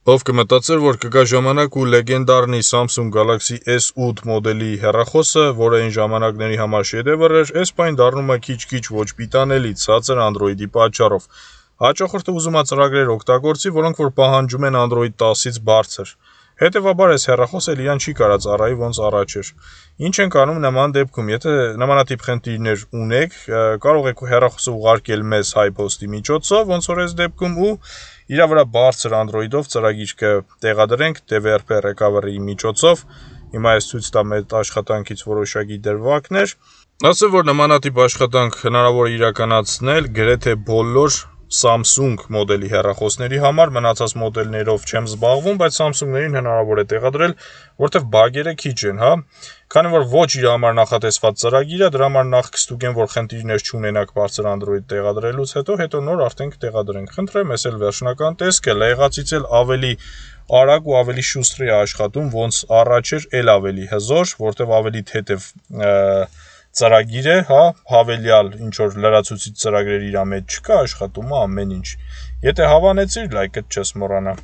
Ով կմտածեր, որ կգա ժամանակ ու լեգենդարնի Samsung Galaxy S8 մոդելի հեռախոսը, որը այն ժամանակների համար շեդևր էր, այս պայն դառնում է քիչ-քիչ ոչ պիտանելի, ցածր Android-ի պատճառով։ Հաճախորդը ուզում է ծրագրեր օգտագործի, որոնք որ պահանջում են Android 10-ից բարձր։ Հետևաբար այս հեռախոսը իրան չի կարա ծառայի ոնց առաջ էր։ Ինչ ենք անում նման դեպքում, եթե նմանատիպ խնդիրներ ունեք, կարող եք հեռախոսը ուղարկել մեզ HiPost-ի միջոցով, ոնց որ այս դեպքում ու իրա վրա բարձր Android-ով ծրագիր կտեղադրենք DVRP Recovery-ի միջոցով։ Հիմա ես ցույց տամ այդ աշխատանքից որոշակի դրվագներ։ Ասեմ, որ նմանատիպ աշխատանք հնարավոր է իրականացնել գրեթե բոլոր Samsung մոդելի հեռախոսների համար, մնացած մոդելներով չեմ զբաղվում, բայց Samsung-ներին հնարավոր է տեղադրել, որտեվ բագերը քիչ են, հա։ Քանի որ ոչ իր համար նախատեսված ծրագիր է, դրա համար նախ կստուգեմ, որ խնդիրներ չունենաք բարձր Android տեղադրելուց հետո նոր արդեն կտեղադրենք։ Խնդրեմ, ես էլ վերջնական տեսք է, լայեղացից էլ ավելի արագ ու ավելի շուստր է աշխատում, ոնց առաջ էր, էլ ավելի հզոր, որտեվ ավելի թեթև ծրագիր է, հա, հավելյալ ինչ որ լրացուցիչ ծրագրեր իր մեջ չկա, աշխատում է ամեն ինչ։ Եթե հավանեցիր, լայքդ չես մոռանա։